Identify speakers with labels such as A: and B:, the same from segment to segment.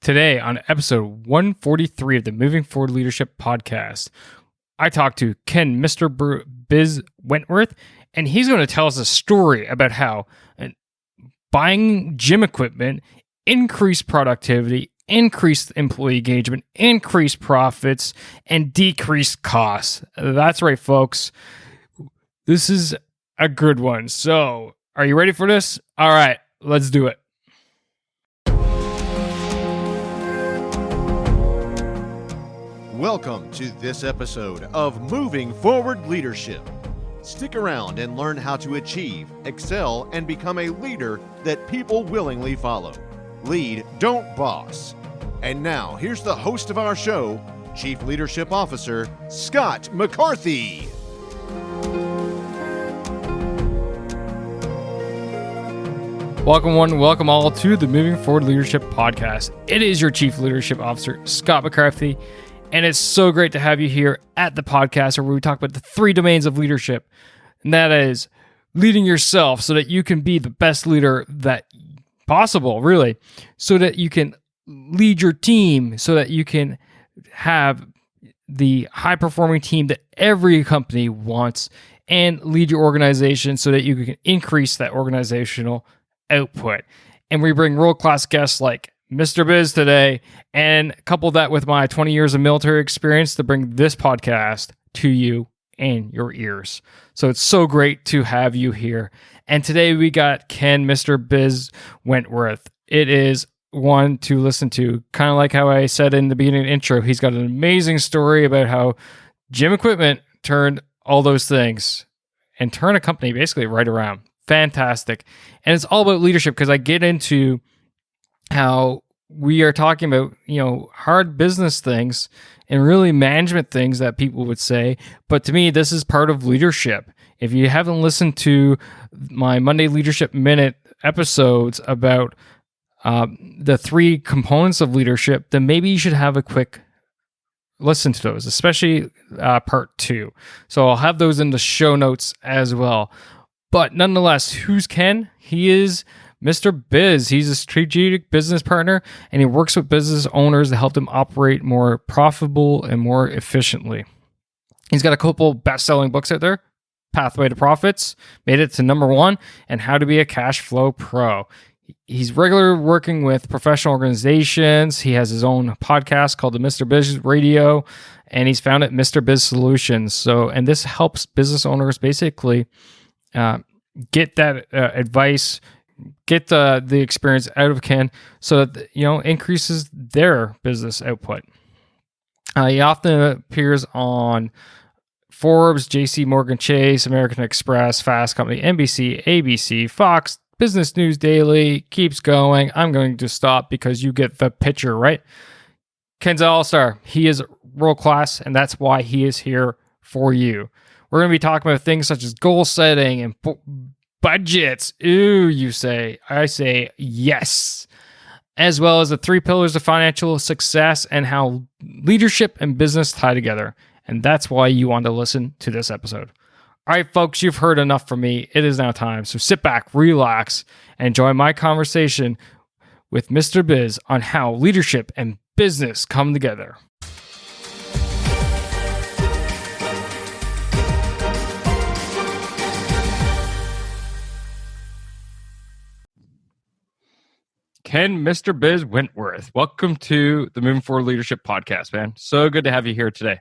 A: Today on episode 143 of the Moving Forward Leadership Podcast, I talked to Ken, Mr. Biz Wentworth, and he's going to tell us a story about how buying gym equipment increased productivity, increased employee engagement, increased profits, and decreased costs. That's right, folks. This is a good one. So, are you ready for this? All right, let's do it.
B: Welcome to this episode of Moving Forward Leadership. Stick around and learn how to achieve, excel, and become a leader that people willingly follow. Lead, don't boss. And now, here's the host of our show, Chief Leadership Officer, Scott McCarthy.
A: Welcome all to the Moving Forward Leadership Podcast. It is your Chief Leadership Officer, Scott McCarthy, and it's so great to have you here at the podcast where we talk about the three domains of leadership, and that is leading yourself so that you can be the best leader that possible, really, so that you can lead your team, so that you can have the high-performing team that every company wants, and lead your organization so that you can increase that organizational output. And we bring world-class guests like Mr. Biz today, and couple that with my 20 years of military experience to bring this podcast to you and your ears. So it's so great to have you here. And today we got Ken, Mr. Biz Wentworth. It is one to listen to. Kind of like how I said in the beginning of the intro, he's got an amazing story about how gym equipment turned all those things and turned a company basically right around. Fantastic. And it's all about leadership because I get into how we are talking about, hard business things and really management things that people would say. But to me, this is part of leadership. If you haven't listened to my Monday Leadership Minute episodes about the three components of leadership, then maybe you should have a quick listen to those, especially part 2. So I'll have those in the show notes as well. But nonetheless, who's Ken? He is Mr. Biz. He's a strategic business partner, and he works with business owners to help them operate more profitable and more efficiently. He's got a couple best-selling books out there, Pathway to Profits, made it to #1, and How to Be a Cash Flow Pro. He's regularly working with professional organizations. He has his own podcast called the Mr. Biz Radio, and he's founded Mr. Biz Solutions. And this helps business owners basically get that advice, get the experience out of Ken so that, increases their business output. He often appears on Forbes, JC Morgan Chase, American Express, Fast Company, NBC, ABC, Fox, Business News Daily, keeps going. I'm going to stop because you get the picture, right? Ken's an all-star. He is world class, and that's why he is here for you. We're going to be talking about things such as goal setting and budgets. Ooh, you say. I say yes. As well as the 3 pillars of financial success and how leadership and business tie together. And that's why you want to listen to this episode. All right, folks, you've heard enough from me. It is now time. So sit back, relax, and enjoy my conversation with Mr. Biz on how leadership and business come together. Ken, Mr. Biz Wentworth, welcome to the Moving Forward Leadership Podcast, man. So good to have you here today.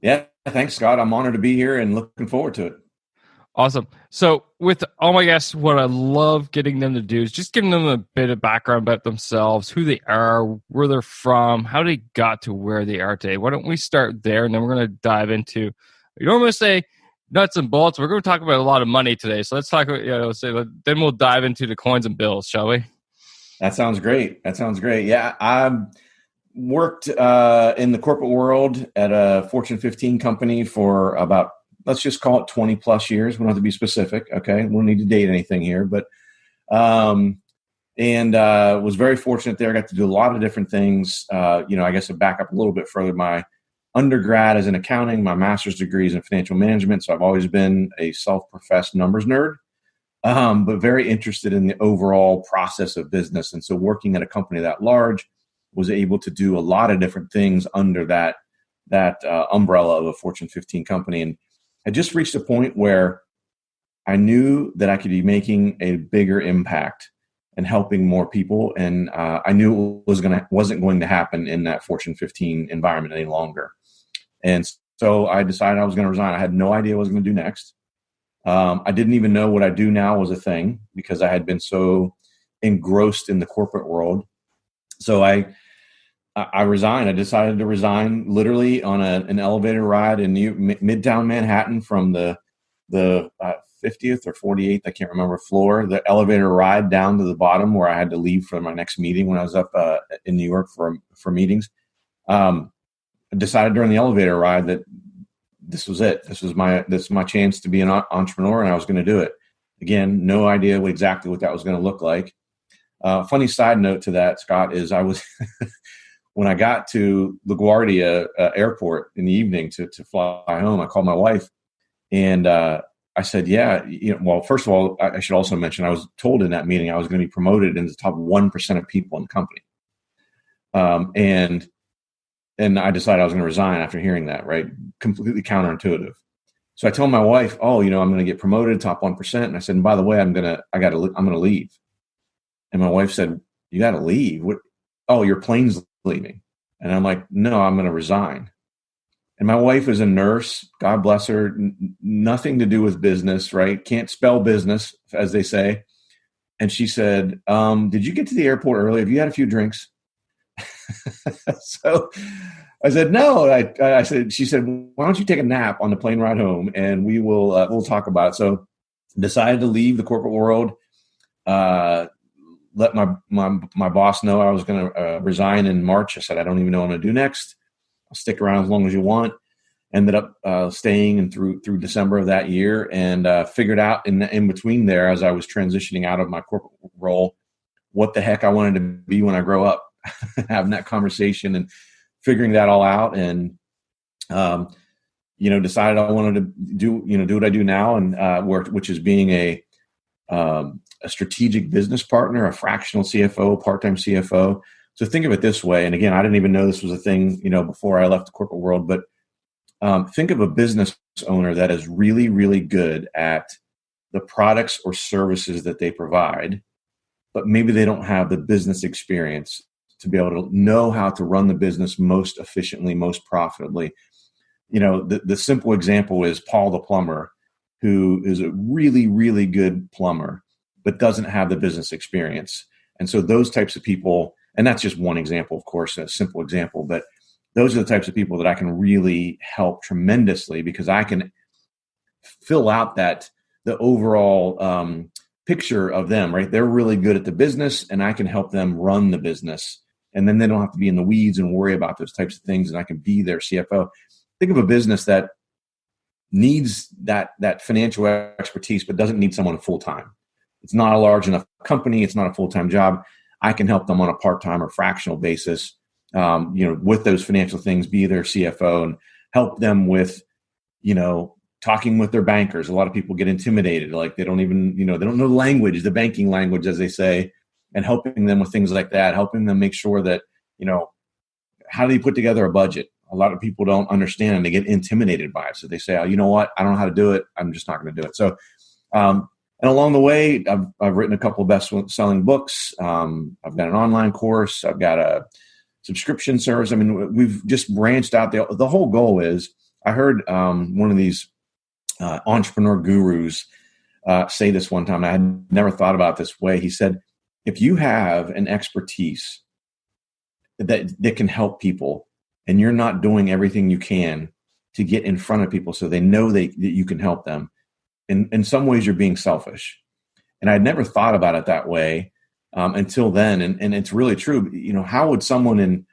C: Yeah, thanks, Scott. I'm honored to be here and looking forward to it.
A: Awesome. So with all my guests, what I love getting them to do is just giving them a bit of background about themselves, who they are, where they're from, how they got to where they are today. Why don't we start there, and then we're going to dive into, you normally say nuts and bolts. We're going to talk about a lot of money today. So let's talk about, then we'll dive into the coins and bills, shall we?
C: That sounds great. Yeah, I worked in the corporate world at a Fortune 15 company for about, let's just call it 20 plus years. We don't have to be specific. Okay. We don't need to date anything here, but, was very fortunate there. I got to do a lot of different things. I guess to back up a little bit further, my undergrad is in accounting, my master's degree is in financial management. So I've always been a self-professed numbers nerd. But very interested in the overall process of business. And so working at a company that large, was able to do a lot of different things under that umbrella of a Fortune 15 company, and I just reached a point where I knew that I could be making a bigger impact and helping more people, and I knew it wasn't going to happen in that Fortune 15 environment any longer. And so I decided I was going to resign. I had no idea what I was going to do next. I didn't even know what I do now was a thing because I had been so engrossed in the corporate world. So I resigned. I decided to resign literally on an elevator ride in Midtown Manhattan from the 50th or 48th, I can't remember, floor, the elevator ride down to the bottom where I had to leave for my next meeting when I was up in New York for meetings. I decided during the elevator ride that this was it. This was my chance to be an entrepreneur, and I was going to do it. Again, no idea exactly what that was going to look like. Funny side note to that, Scott, is I was when I got to LaGuardia Airport in the evening to fly home, I called my wife and I said, yeah, well, first of all, I should also mention I was told in that meeting I was going to be promoted into the top 1% of people in the company. And I decided I was going to resign after hearing that, right? Completely counterintuitive. So I told my wife, oh, I'm going to get promoted top 1%. And I said, and by the way, I'm going to leave. And my wife said, you got to leave? What? Oh, your plane's leaving. And I'm like, no, I'm going to resign. And my wife is a nurse, God bless her, nothing to do with business, right? Can't spell business, as they say. And she said, did you get to the airport early? Have you had a few drinks? So I said, no. I said, she said, why don't you take a nap on the plane ride home and we'll talk about it. So decided to leave the corporate world, let my boss know I was going to resign in March. I said, I don't even know what I'm going to do next. I'll stick around as long as you want. Ended up staying and through December of that year, and figured out in between there, as I was transitioning out of my corporate role, what the heck I wanted to be when I grow up. Having that conversation and figuring that all out, and decided I wanted to do what I do now, and which is being a strategic business partner, a fractional CFO, part-time CFO. So think of it this way. And again, I didn't even know this was a thing, before I left the corporate world, but think of a business owner that is really, really good at the products or services that they provide, but maybe they don't have the business experience to be able to know how to run the business most efficiently, most profitably. The simple example is Paul the plumber, who is a really, really good plumber, but doesn't have the business experience. And so those types of people, and that's just one example, of course, a simple example, but those are the types of people that I can really help tremendously, because I can fill out the overall picture of them, right? They're really good at the business, and I can help them run the business. And then they don't have to be in the weeds and worry about those types of things, and I can be their CFO. Think of a business that needs that financial expertise, but doesn't need someone full-time. It's not a large enough company. It's not a full-time job. I can help them on a part-time or fractional basis, with those financial things, be their CFO, and help them with, talking with their bankers. A lot of people get intimidated. Like they don't even, they don't know the language, the banking language, as they say, and helping them with things like that, helping them make sure that, how do they put together a budget? A lot of people don't understand, and they get intimidated by it. So they say, oh, you know what? I don't know how to do it. I'm just not going to do it. So, and along the way, I've written a couple of best-selling books. I've got an online course. I've got a subscription service. I mean, we've just branched out. The whole goal is, I heard one of these entrepreneur gurus say this one time. I had never thought about it this way. He said, if you have an expertise that can help people, and you're not doing everything you can to get in front of people so they know that you can help them, in some ways you're being selfish. And I'd never thought about it that way until then. And it's really true. How would someone in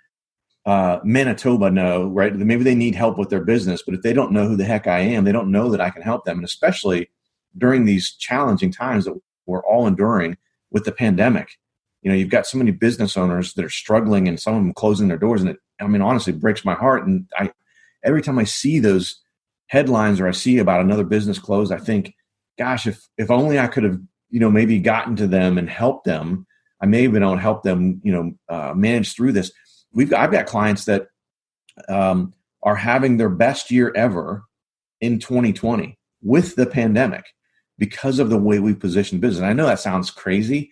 C: Manitoba know, right? Maybe they need help with their business, but if they don't know who the heck I am, they don't know that I can help them. And especially during these challenging times that we're all enduring with the pandemic, you've got so many business owners that are struggling, and some of them closing their doors. And it, honestly, breaks my heart. And every time I see those headlines, or I see about another business closed, I think, gosh, if only I could have, maybe gotten to them and helped them I may have been able to help them, manage through this. I've got clients that are having their best year ever in 2020 with the pandemic because of the way we position business. And I know that sounds crazy,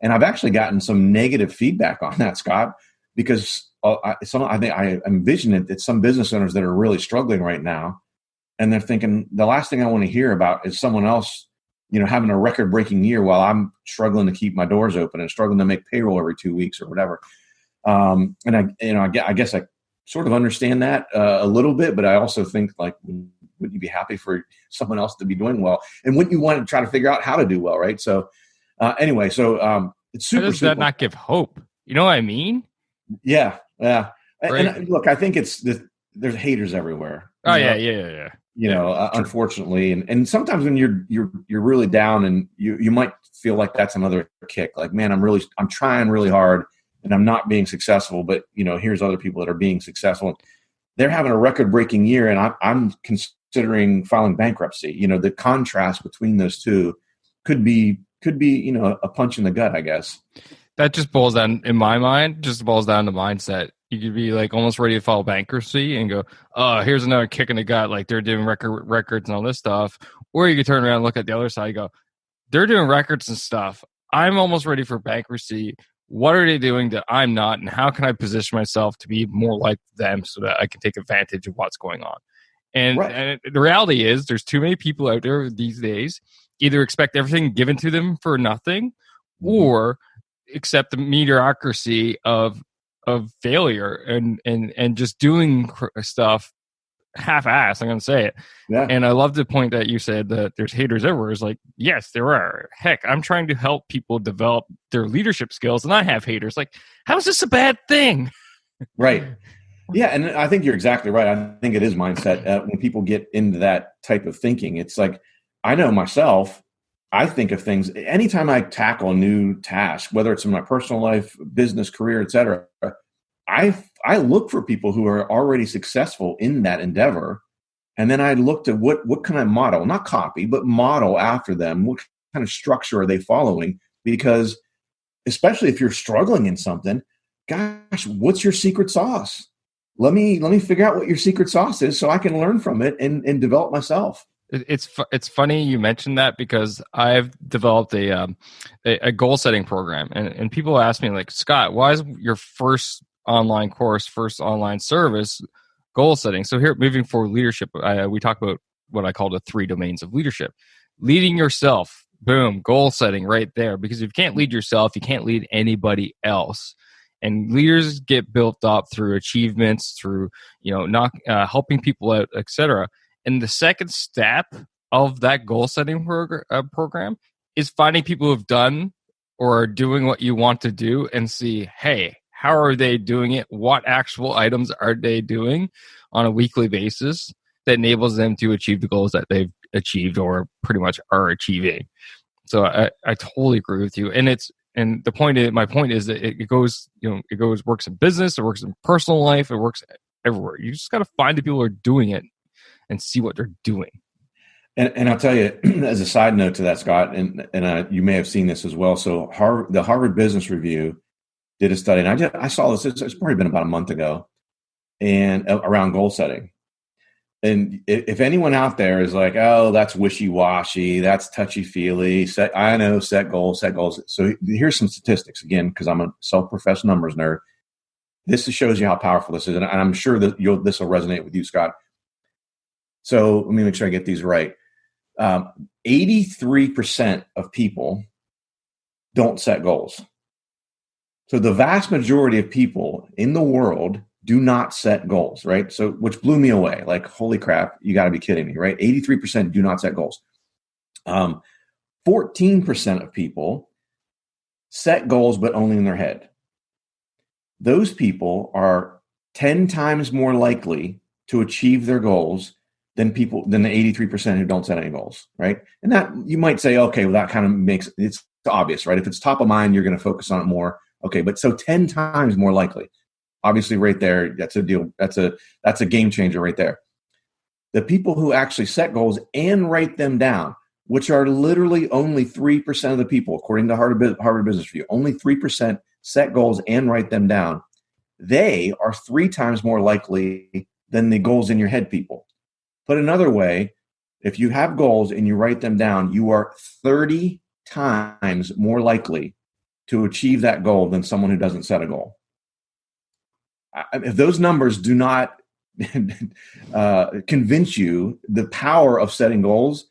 C: and I've actually gotten some negative feedback on that, Scott, because I think I envision it that some business owners that are really struggling right now, and they're thinking the last thing I want to hear about is someone else, having a record-breaking year while I'm struggling to keep my doors open and struggling to make payroll every 2 weeks or whatever. And I guess I sort of understand that a little bit, but I also think, like, wouldn't you be happy for someone else to be doing well? And wouldn't you want to try to figure out how to do well, right? So anyway, it's super.
A: How does that not give hope? You know what I mean?
C: Yeah.
A: Right.
C: And look, I think there's haters everywhere.
A: Oh yeah.
C: Unfortunately, and sometimes when you're really down, and you might feel like that's another kick. Like, man, I'm trying really hard, and I'm not being successful. But here's other people that are being successful. They're having a record-breaking year, and I'm considering filing bankruptcy. The contrast between those two could be a punch in the gut, I guess.
A: That just boils down, in my mind, to mindset. You could be like almost ready to file bankruptcy and go, oh, here's another kick in the gut. Like, they're doing records and all this stuff. Or you could turn around and look at the other side and go, they're doing records and stuff. I'm almost ready for bankruptcy. What are they doing that I'm not? And how can I position myself to be more like them so that I can take advantage of what's going on? And the reality is there's too many people out there these days either expect everything given to them for nothing, or accept the mediocrity of failure and just doing stuff half-assed. I'm going to say it. Yeah. And I love the point that you said that there's haters everywhere. It's like, yes, there are. Heck, I'm trying to help people develop their leadership skills, and I have haters. Like, how is this a bad thing?
C: Right. Yeah, and I think you're exactly right. I think it is mindset. When people get into that type of thinking, it's like, I know myself, I think of things, anytime I tackle a new task, whether it's in my personal life, business, career, et cetera, I look for people who are already successful in that endeavor. And then I look to what can I model, not copy, but model after them. What kind of structure are they following? Because especially if you're struggling in something, gosh, what's your secret sauce? Let me figure out what your secret sauce is so I can learn from it and develop myself.
A: It's funny you mentioned that, because I've developed a goal setting program, and people ask me, like, Scott, why is your first online course, first online service goal setting? So here, moving forward leadership, we talk about what I call the 3 domains of leadership. Leading yourself, boom, goal setting right there. Because if you can't lead yourself, you can't lead anybody else. And leaders get built up through achievements, through not helping people out, etc. And the second step of that goal setting program is finding people who have done or are doing what you want to do, and see, hey, how are they doing it? What actual items are they doing on a weekly basis that enables them to achieve the goals that they've achieved or pretty much are achieving? So I totally agree with you. And my point is that it goes works in business, it works in personal life, it works everywhere. You just got to find the people who are doing it and see what they're doing.
C: And I'll tell you, as a side note to that, Scott, and you may have seen this as well. So the Harvard Business Review did a study, and I saw this. It's probably been about a month ago, and around goal setting. And if anyone out there is like, oh, that's wishy-washy, that's touchy-feely, set goals. So here's some statistics, again, because I'm a self-professed numbers nerd. This shows you how powerful this is, and I'm sure that this will resonate with you, Scott. So let me make sure I get these right. 83% of people don't set goals. So the vast majority of people in the world do not set goals, right? So, which blew me away. Like, holy crap, you got to be kidding me, right? 83% do not set goals. 14% of people set goals, but only in their head. Those people are 10 times more likely to achieve their goals than the 83% who don't set any goals, right? And that, you might say, okay, well, that kind of makes it's obvious, right? If it's top of mind, you're going to focus on it more. Okay, but so 10 times more likely. Obviously, right there, that's a deal. That's a game changer right there. The people who actually set goals and write them down, which are literally only 3% of the people, according to Harvard Business Review, only 3% set goals and write them down. They are 3 times more likely than the goals in your head people. Put another way, if you have goals and you write them down, you are 30 times more likely to achieve that goal than someone who doesn't set a goal. If those numbers do not convince you the power of setting goals,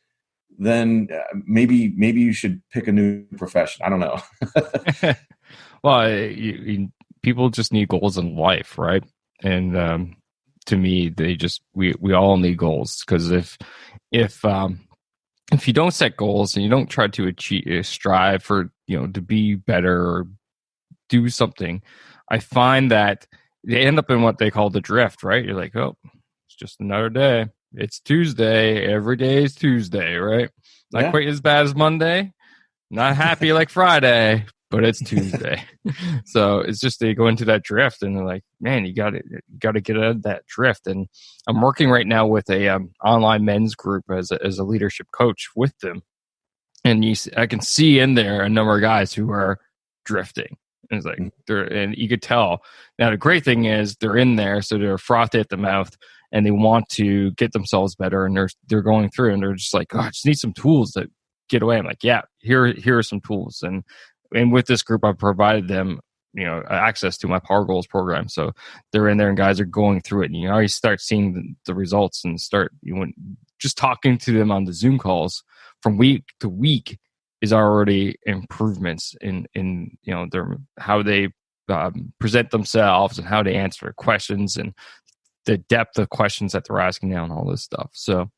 C: then maybe you should pick a new profession. I don't know.
A: Well, people just need goals in life, right? And to me, we all need goals, because if you don't set goals and you don't try to strive for, to be better or do something, I find that they end up in what they call the drift, right? You're like, oh, it's just another day. It's Tuesday. Every day is Tuesday, right? Not quite as bad as Monday. Not happy like Friday, but it's Tuesday. So it's just, they go into that drift, and they're like, man, you got to get out of that drift. And I'm working right now with a online men's group as a leadership coach with them. And I can see in there a number of guys who are drifting. And it's like, and you could tell. Now, the great thing is they're in there, so they're frothy at the mouth, and they want to get themselves better. And they're going through, and they're just like, oh, I just need some tools to get away. I'm like, yeah, here are some tools. And with this group, I've provided them, access to my Power Goals program. So they're in there, and guys are going through it, and you already start seeing the results, and start just talking to them on the Zoom calls from week to week is already improvements in their how they present themselves and how they answer questions and the depth of questions that they're asking now and all this stuff. So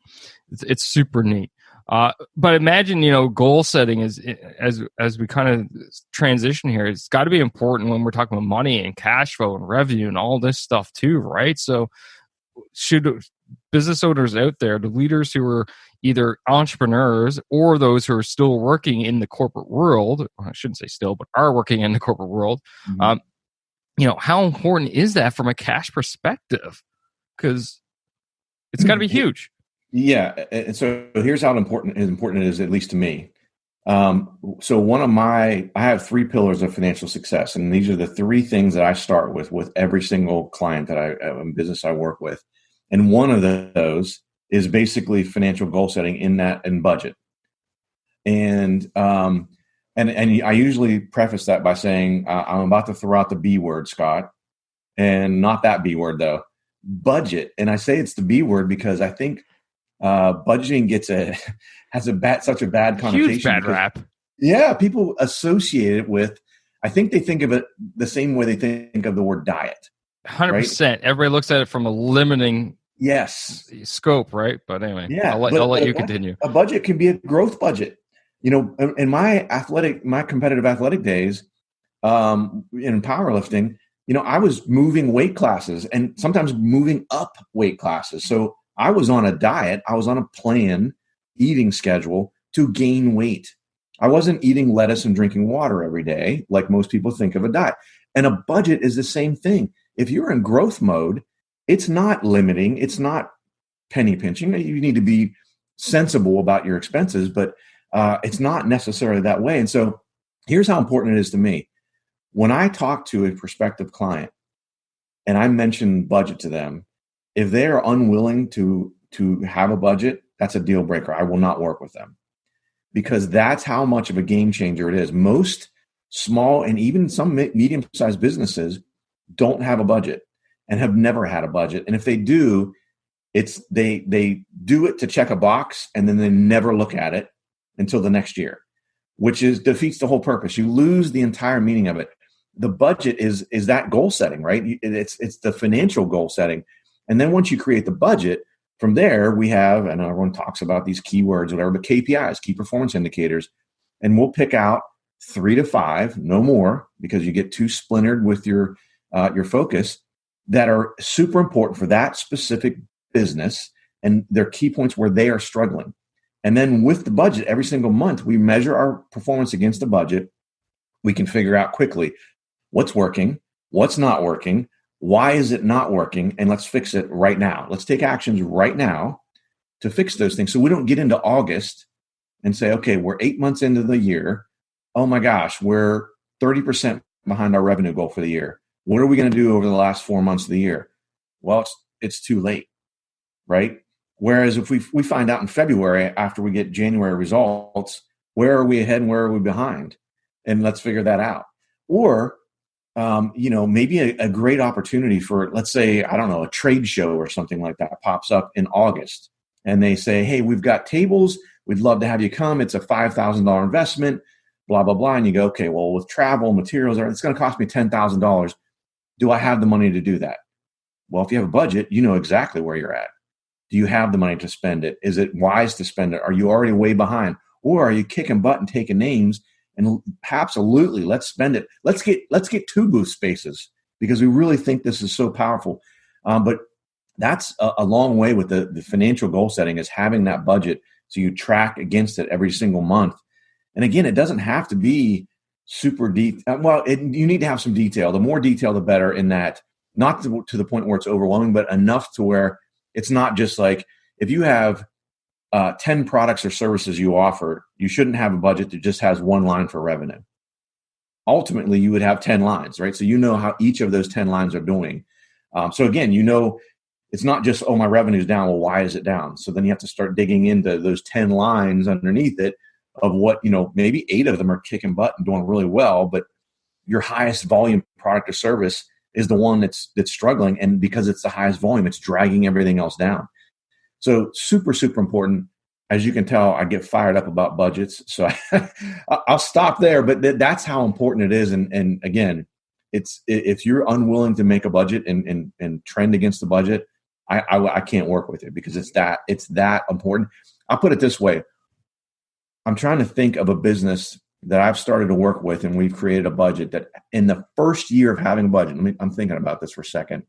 A: it's super neat. But imagine, goal setting is, as we kind of transition here, it's got to be important when we're talking about money and cash flow and revenue and all this stuff too, right? So should business owners out there, the leaders who are either entrepreneurs or those who are still working in the corporate world, I shouldn't say still, but are working in the corporate world, how important is that from a cash perspective? Because it's got to be huge.
C: Yeah. And so here's how important it is, at least to me. So I have 3 pillars of financial success, and these are the 3 things that I start with every single client business I work with. And one of those is basically financial goal setting and budget. And I usually preface that by saying, I'm about to throw out the B word, Scott, and not that B word though, budget. And I say it's the B word because I think budgeting has such a bad connotation.
A: Huge bad rap.
C: Yeah, people associate it with, I think they think of it the same way they think of the word diet.
A: 100%. Right? Everybody looks at it from a limiting scope, right? But anyway,
C: yeah,
A: I'll let you continue.
C: A budget can be a growth budget. In my competitive athletic days, in powerlifting, I was moving weight classes and sometimes moving up weight classes. So I was on a diet. I was on a planned eating schedule to gain weight. I wasn't eating lettuce and drinking water every day like most people think of a diet. And a budget is the same thing. If you're in growth mode, it's not limiting. It's not penny pinching. You need to be sensible about your expenses, but it's not necessarily that way. And so here's how important it is to me. When I talk to a prospective client and I mention budget to them, if they are unwilling to have a budget, that's a deal breaker. I will not work with them, because that's how much of a game changer it is. Most small and even some medium-sized businesses don't have a budget and have never had a budget. And if they do, they do it to check a box, and then they never look at it until the next year, which defeats the whole purpose. You lose the entire meaning of it. The budget is that goal setting, right? It's the financial goal setting. And then once you create the budget, from there we have, and everyone talks about these keywords, whatever, but KPIs, key performance indicators, and we'll pick out 3 to 5, no more, because you get too splintered with your focus, that are super important for that specific business, and they're key points where they are struggling. And then with the budget, every single month, we measure our performance against the budget. We can figure out quickly what's working, what's not working, why is it not working, and let's fix it right now. Let's take actions right now to fix those things, so we don't get into August and say, okay, we're 8 months into the year. Oh my gosh, we're 30% behind our revenue goal for the year. What are we going to do over the last 4 months of the year? Well, it's too late, right? Whereas if we find out in February after we get January results, where are we ahead and where are we behind? And let's figure that out. Or, maybe a great opportunity for, let's say, I don't know, a trade show or something like that pops up in August. And they say, hey, we've got tables. We'd love to have you come. It's a $5,000 investment, blah, blah, blah. And you go, okay, well, with travel, materials, it's going to cost me $10,000. Do I have the money to do that? Well, if you have a budget, you know exactly where you're at. Do you have the money to spend it? Is it wise to spend it? Are you already way behind? Or are you kicking butt and taking names? And absolutely, let's spend it. Let's get 2 booth spaces because we really think this is so powerful. But that's a long way with the financial goal setting, is having that budget so you track against it every single month. And again, it doesn't have to be super deep. Well, you need to have some detail. The more detail, the better, in that, not to the point where it's overwhelming, but enough to where it's not just like, if you have 10 products or services you offer, you shouldn't have a budget that just has 1 line for revenue. Ultimately, you would have 10 lines, right? So you know how each of those 10 lines are doing. So again, it's not just, oh, my revenue's down. Well, why is it down? So then you have to start digging into those 10 lines underneath it of what, maybe 8 of them are kicking butt and doing really well, but your highest volume product or service is the one that's struggling. And because it's the highest volume, it's dragging everything else down. So super, super important. As you can tell, I get fired up about budgets. So I'll stop there, but that's how important it is. And again, if you're unwilling to make a budget and trend against the budget, I can't work with it, because it's that important. I'll put it this way. I'm trying to think of a business that I've started to work with, and we've created a budget that in the first year of having a budget, I'm thinking about this for a second.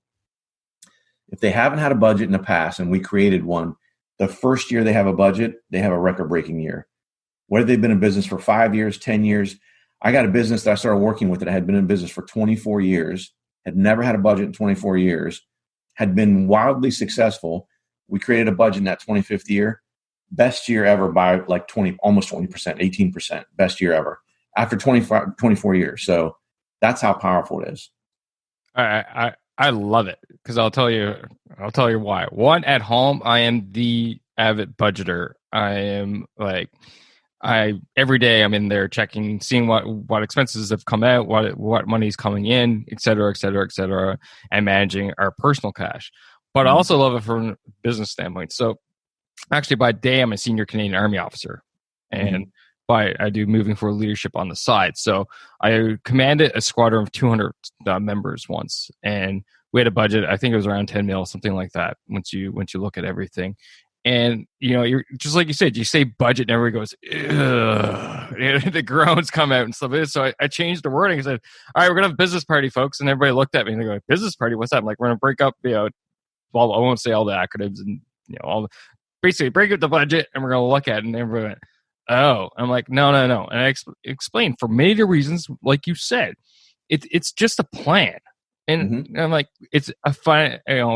C: If they haven't had a budget in the past and we created one, the first year they have a budget, they have a record-breaking year. Whether they've been in business for 5 years, 10 years. I got a business that I started working with that had been in business for 24 years, had never had a budget in 24 years, had been wildly successful. We created a budget in that 25th year. Best year ever by like almost 20%, 18%. Best year ever after 24 years. So that's how powerful it is.
A: I love it, because I'll tell you why. One, at home, I am the avid budgeter. I am every day I'm in there checking, seeing what expenses have come out, what money's coming in, et cetera, et cetera, et cetera, and managing our personal cash. But I also love it from a business standpoint. So actually, by day, I'm a senior Canadian Army officer, and I do moving forward leadership on the side. So I commanded a squadron of 200 members once, and we had a budget. I think it was around 10 mil, something like that. Once you look at everything, and you're just like you said, you say budget, and everybody goes, ugh. The groans come out and stuff. So I changed the wording. I said, all right, we're gonna have a business party, folks, and everybody looked at me and they go, business party? What's that? I'm like, we're gonna break up, well, I won't say all the acronyms and basically break up the budget, and we're gonna look at it, and everybody went, oh. I'm like, no. And I explained for major reasons, like you said, it's just a plan. And I'm like, it's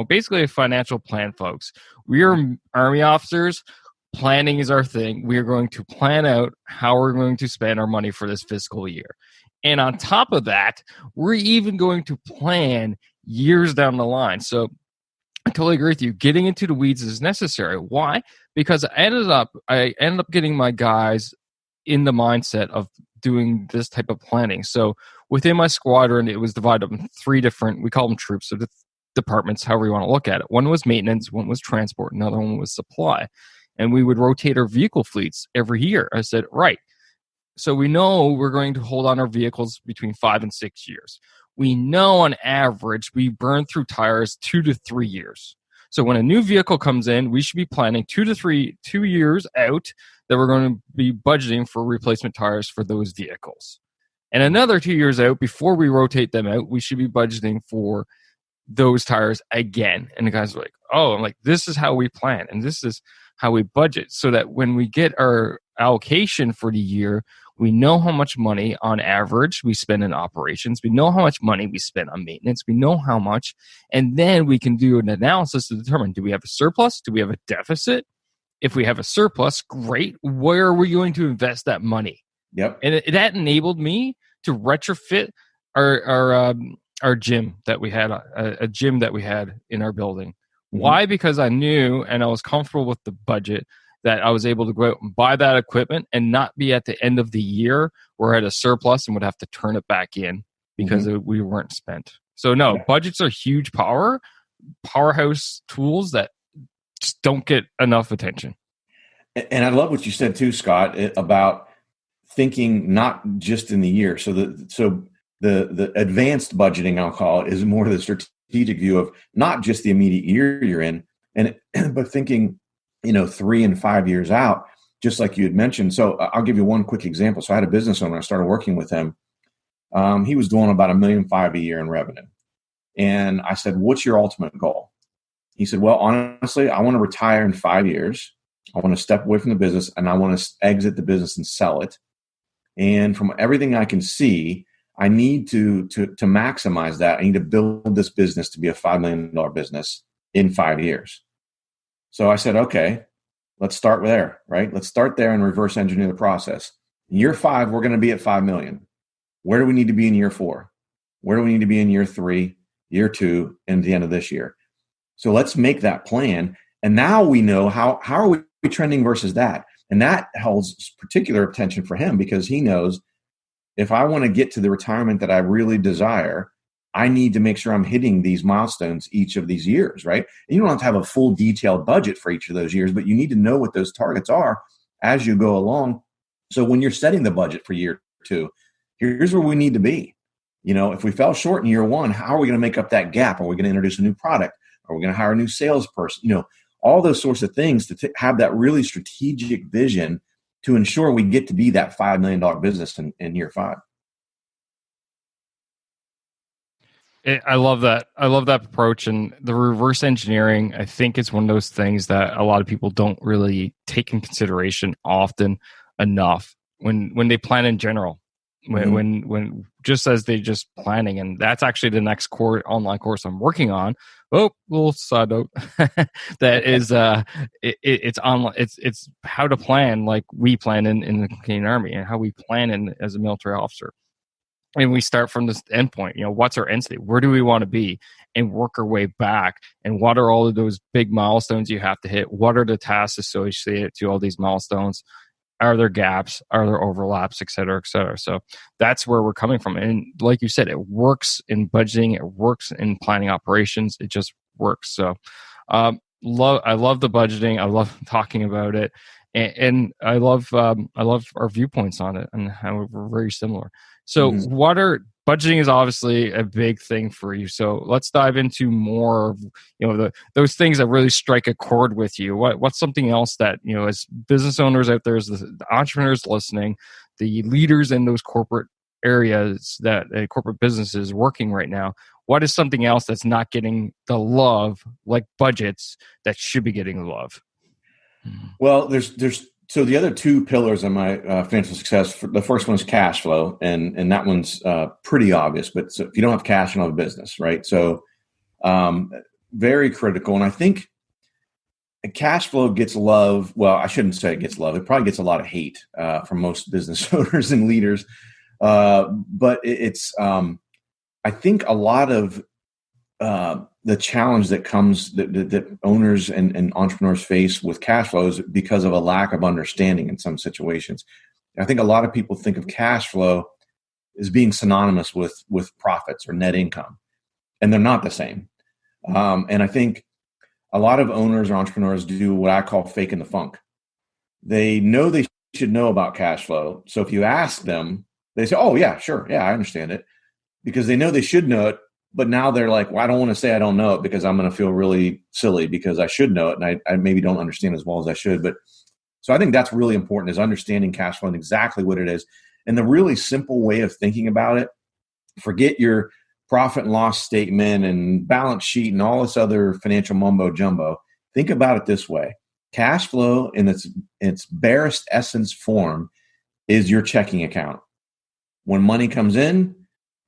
A: basically a financial plan, folks. We are Army officers. Planning is our thing. We are going to plan out how we're going to spend our money for this fiscal year. And on top of that, we're even going to plan years down the line. So I totally agree with you. Getting into the weeds is necessary. Why? Because I ended up getting my guys in the mindset of doing this type of planning. So within my squadron, it was divided up in 3 different, we call them troops, so departments, however you want to look at it. One was maintenance, one was transport, another one was supply. And we would rotate our vehicle fleets every year. I said, right. So we know we're going to hold on our vehicles between 5 and 6 years. We know on average we burn through tires 2 to 3 years. So when a new vehicle comes in, we should be planning 2 years out that we're going to be budgeting for replacement tires for those vehicles. And another 2 years out, before we rotate them out, we should be budgeting for those tires again. And the guys are like, oh, I'm like, this is how we plan and this is how we budget, so that when we get our allocation for the year, we know how much money on average we spend in operations. We know how much money we spend on maintenance. We know how much. And then we can do an analysis to determine, do we have a surplus? Do we have a deficit? If we have a surplus, great. Where are we going to invest that money?
C: Yep.
A: And that enabled me to retrofit our gym that we had, a gym that we had in our building. Mm-hmm. Why? Because I knew and I was comfortable with the budget that I was able to go out and buy that equipment and not be at the end of the year where I had a surplus and would have to turn it back in because we weren't spent. So no, budgets are huge powerhouse tools that just don't get enough attention.
C: And I love what you said too, Scott, about thinking not just in the year. So the advanced budgeting, I'll call it, is more the strategic view of not just the immediate year you're in, but thinking, 3 and 5 years out, just like you had mentioned. So I'll give you one quick example. So I had a business owner. I started working with him. He was doing about $1.5 million a year in revenue. And I said, what's your ultimate goal? He said, well, honestly, I want to retire in 5 years. I want to step away from the business and I want to exit the business and sell it. And from everything I can see, I need to maximize that. I need to build this business to be a $5 million business in 5 years. So I said, okay, let's start there, right? Let's start there and reverse engineer the process. In year 5, we're going to be at 5 million. Where do we need to be in year 4? Where do we need to be in year 3, year 2, and the end of this year? So let's make that plan. And now we know how are we trending versus that. And that holds particular attention for him because he knows if I want to get to the retirement that I really desire, I need to make sure I'm hitting these milestones each of these years, right? And you don't have to have a full detailed budget for each of those years, but you need to know what those targets are as you go along. So when you're setting the budget for year 2, here's where we need to be. If we fell short in year 1, how are we going to make up that gap? Are we going to introduce a new product? Are we going to hire a new salesperson? All those sorts of things to have that really strategic vision to ensure we get to be that $5 million business in year 5.
A: I love that. I love that approach, and the reverse engineering. I think it's one of those things that a lot of people don't really take in consideration often enough when they plan in general. When just as they just planning, and that's actually the next online course I'm working on. Oh, little side note. That is it's online. It's how to plan like we plan in the Canadian Army and how we plan as a military officer. And we start from this endpoint. What's our end state? Where do we want to be? And work our way back. And what are all of those big milestones you have to hit? What are the tasks associated to all these milestones? Are there gaps? Are there overlaps, et cetera, et cetera? So that's where we're coming from. And like you said, it works in budgeting. It works in planning operations. It just works. So I love the budgeting. I love talking about it. And I love our viewpoints on it and how we're very similar. So budgeting is obviously a big thing for you. So let's dive into more of those things that really strike a chord with you. What's something else that as business owners out there, as the entrepreneurs listening, the leaders in those corporate areas that corporate businesses working right now, what is something else that's not getting the love like budgets that should be getting the love?
C: Well, so the other 2 pillars of my financial success, the first one is cash flow, and that one's pretty obvious. But so if you don't have cash, you don't have a business, right? So very critical. And I think cash flow gets love. Well, I shouldn't say it gets love. It probably gets a lot of hate from most business owners and leaders. But it's I think a lot of the challenge that comes that owners and entrepreneurs face with cash flows because of a lack of understanding in some situations. I think a lot of people think of cash flow as being synonymous with profits or net income, and they're not the same. And I think a lot of owners or entrepreneurs do what I call faking the funk. They know they should know about cash flow. So if you ask them, they say, oh yeah, sure. Yeah, I understand it, because they know they should know it. But now they're like, well, I don't want to say I don't know it because I'm going to feel really silly because I should know it. And I maybe don't understand as well as I should. But so I think that's really important, is understanding cash flow and exactly what it is. And the really simple way of thinking about it, forget your profit and loss statement and balance sheet and all this other financial mumbo jumbo. Think about it this way. Cash flow in its barest essence form is your checking account. When money comes in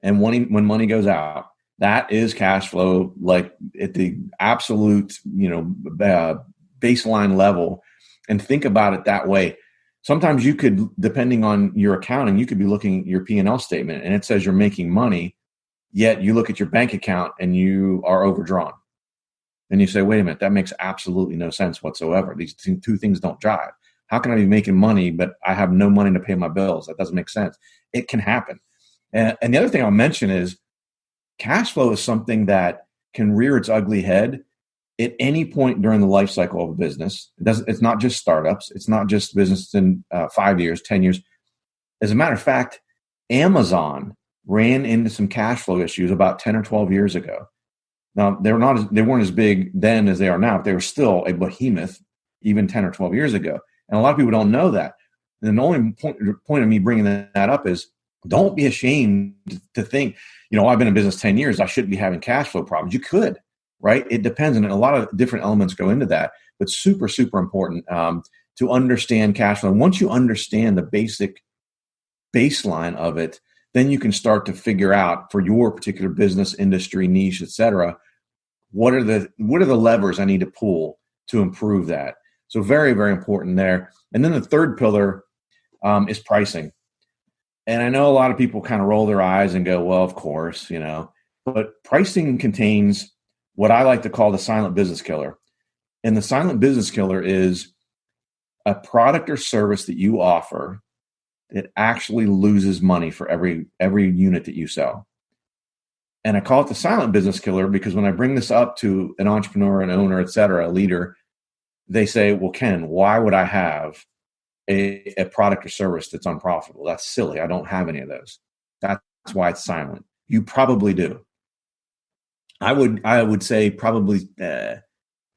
C: and when money goes out. That is cash flow, like at the absolute, baseline level. and think about it that way. Sometimes you could, depending on your accounting, you could be looking at your P&L statement and it says you're making money, yet you look at your bank account and you are overdrawn. And you say, wait a minute, that makes absolutely no sense whatsoever. These two things don't jive. How can I be making money, but I have no money to pay my bills? That doesn't make sense. It can happen. And the other thing I'll mention is cash flow is something that can rear its ugly head at any point during the life cycle of a business. It's not just startups. It's not just business in 5 years, 10 years. As a matter of fact, Amazon ran into some cash flow issues about 10 or 12 years ago. Now, they weren't as big then as they are now, but they were still a behemoth even 10 or 12 years ago. And a lot of people don't know that. And the only point of me bringing that up is don't be ashamed to think, I've been in business 10 years. I shouldn't be having cash flow problems. You could, right? It depends. And a lot of different elements go into that, but super, super important to understand cash flow. And once you understand the basic baseline of it, then you can start to figure out for your particular business, industry, niche, et cetera, what are the levers I need to pull to improve that? So very, very important there. And then the third pillar is pricing. And I know a lot of people kind of roll their eyes and go, well, of course, but pricing contains what I like to call the silent business killer. And the silent business killer is a product or service that you offer that actually loses money for every unit that you sell. And I call it the silent business killer because when I bring this up to an entrepreneur, an owner, et cetera, a leader, they say, well, Ken, why would I have a product or service that's unprofitable? That's silly. I don't have any of those. That's why it's silent. You probably do. I would say probably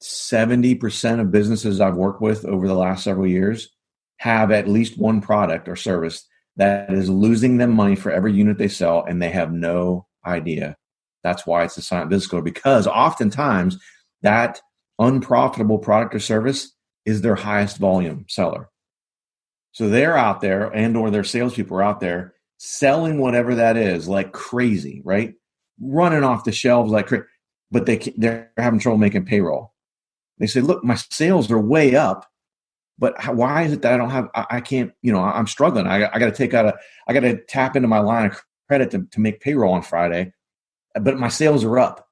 C: 70% of businesses I've worked with over the last several years have at least one product or service that is losing them money for every unit they sell, and they have no idea. That's why it's a silent business killer, because oftentimes that unprofitable product or service is their highest volume seller. So they're out there, and or their salespeople are out there selling whatever that is like crazy, right? Running off the shelves like crazy, but they're having trouble making payroll. They say, look, my sales are way up, but why is it that I can't, I'm struggling. I got to tap into my line of credit to make payroll on Friday, but my sales are up.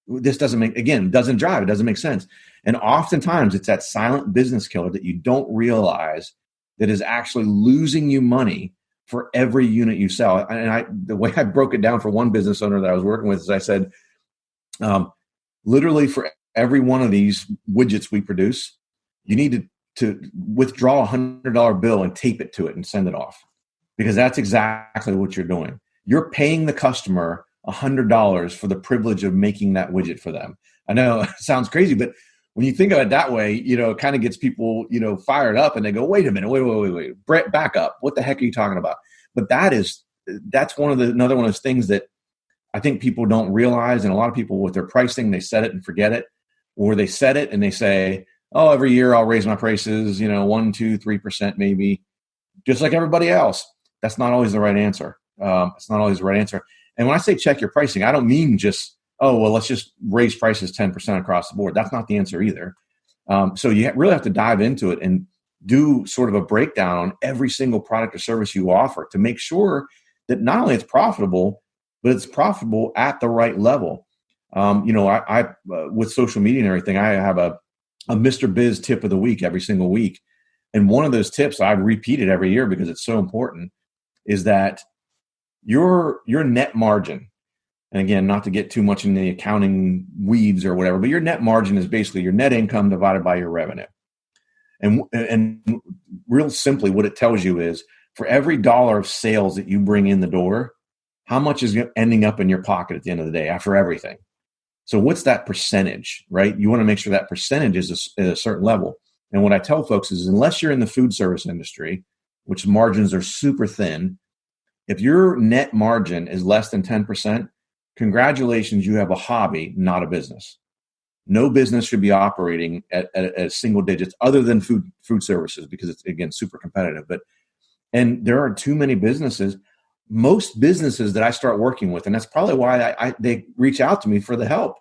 C: This doesn't drive. It doesn't make sense. And oftentimes it's that silent business killer that you don't realize that is actually losing you money for every unit you sell. And the way I broke it down for one business owner that I was working with is I said, literally for every one of these widgets we produce, you need to withdraw $100 bill and tape it to it and send it off, because that's exactly what you're doing. You're paying the customer $100 for the privilege of making that widget for them. I know it sounds crazy, but when you think of it that way, it kind of gets people, fired up, and they go, wait a minute, wait, Brett, back up. What the heck are you talking about? But that's another one of those things that I think people don't realize. And a lot of people with their pricing, they set it and forget it, or they set it and they say, oh, every year I'll raise my prices, 1%, 2%, 3% maybe, just like everybody else. That's not always the right answer. It's not always the right answer. And when I say check your pricing, I don't mean just, let's just raise prices 10% across the board. That's not the answer either. So you really have to dive into it and do sort of a breakdown on every single product or service you offer to make sure that not only it's profitable, but it's profitable at the right level. I with social media and everything, I have a Mr. Biz tip of the week every single week. And one of those tips I repeat it every year because it's so important is that your net margin, and again, not to get too much in the accounting weeds or whatever, but your net margin is basically your net income divided by your revenue. And real simply, what it tells you is for every dollar of sales that you bring in the door, how much is ending up in your pocket at the end of the day after everything? So what's that percentage, right? You want to make sure that percentage is at a certain level. And what I tell folks is unless you're in the food service industry, which margins are super thin, if your net margin is less than 10%, congratulations, you have a hobby, not a business. No business should be operating at single digits other than food services because it's, again, super competitive. And there are too many businesses. Most businesses that I start working with, and that's probably why they reach out to me for the help,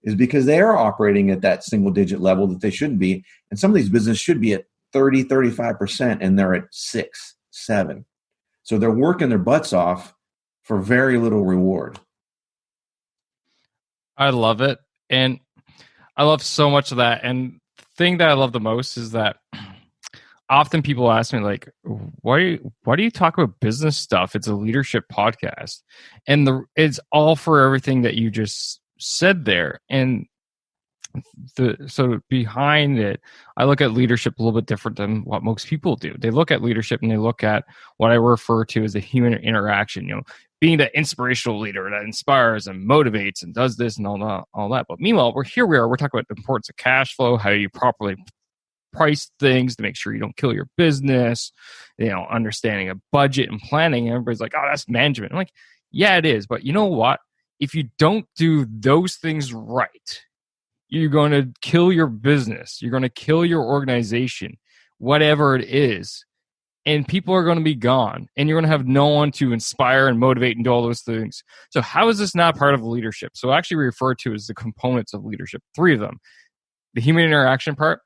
C: is because they are operating at that single digit level that they shouldn't be. And some of these businesses should be at 30, 35%, and they're at 6, 7. So they're working their butts off for very little reward.
A: I love it. And I love so much of that. And the thing that I love the most is that often people ask me, like, why do you talk about business stuff? It's a leadership podcast. And it's all for everything that you just said there. And so behind it, I look at leadership a little bit different than what most people do. They look at leadership and they look at what I refer to as the human interaction, being that inspirational leader that inspires and motivates and does this and all that. But meanwhile, we're talking about the importance of cash flow, how you properly price things to make sure you don't kill your business, understanding a budget and planning. And everybody's like, oh, that's management. I'm like, yeah, it is. But you know what? If you don't do those things right, you're going to kill your business. You're going to kill your organization, whatever it is. And people are going to be gone. And you're going to have no one to inspire and motivate and do all those things. So how is this not part of leadership? So actually we refer to as the components of leadership, 3 of them. The human interaction part,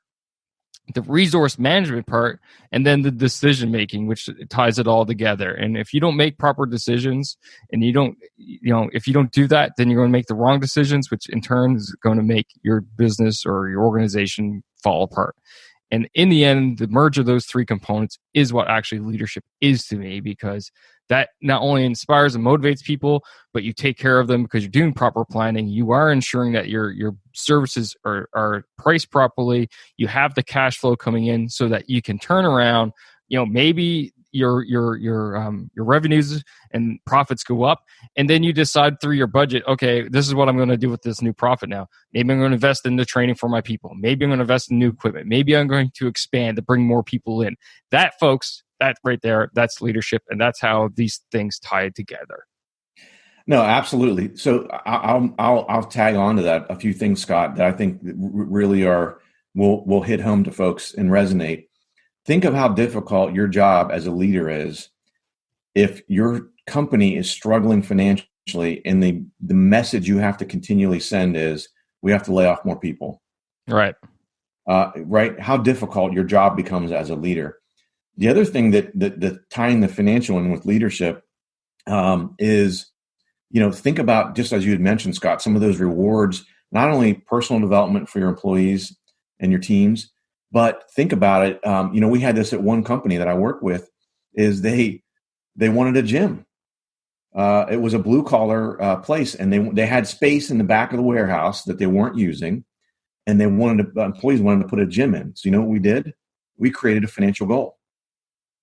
A: the resource management part, and then the decision making, which ties it all together. And if you don't make proper decisions and if you don't do that, then you're going to make the wrong decisions, which in turn is going to make your business or your organization fall apart. And in the end, the merge of those 3 components is what actually leadership is to me, because that not only inspires and motivates people, but you take care of them because you're doing proper planning. You are ensuring that your services are priced properly. You have the cash flow coming in so that you can turn around. Maybe your revenues and profits go up, and then you decide through your budget, okay, this is what I'm going to do with this new profit now. Maybe I'm going to invest in the training for my people. Maybe I'm going to invest in new equipment. Maybe I'm going to expand to bring more people in. That, folks, that right there, that's leadership, and that's how these things tie together.
C: No, absolutely. So I'll tag on to that a few things, Scott, that I think really will hit home to folks and resonate. Think of how difficult your job as a leader is if your company is struggling financially, and the message you have to continually send is, we have to lay off more people.
A: Right.
C: Right. How difficult your job becomes as a leader. The other thing that tying the financial in with leadership is, think about, just as you had mentioned, Scott, some of those rewards, not only personal development for your employees and your teams, but think about it. We had this at one company that I work with, is they wanted a gym. It was a blue collar place, and they had space in the back of the warehouse that they weren't using, and employees wanted to put a gym in. So you know what we did? We created a financial goal,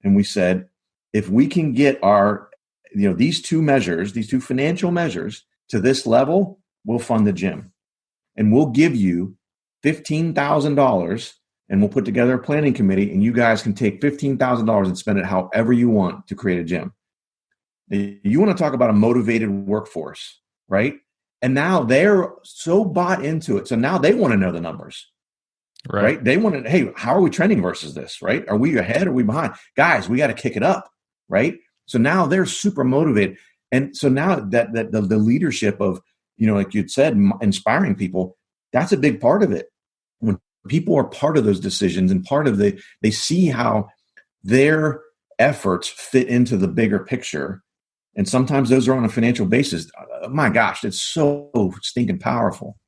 C: and we said, if we can get our these 2 measures, these 2 financial measures to this level, we'll fund the gym, and we'll give you $15,000. And we'll put together a planning committee, and you guys can take $15,000 and spend it however you want to create a gym. You want to talk about a motivated workforce, right? And now they're so bought into it. So now they want to know the numbers, right? They want to, hey, how are we trending versus this, right? Are we ahead? Or are we behind? Guys, we got to kick it up, right? So now they're super motivated. And so now that the leadership of, like you'd said, inspiring people, that's a big part of it. When people are part of those decisions and part of they see how their efforts fit into the bigger picture. And sometimes those are on a financial basis. My gosh, it's so stinking powerful.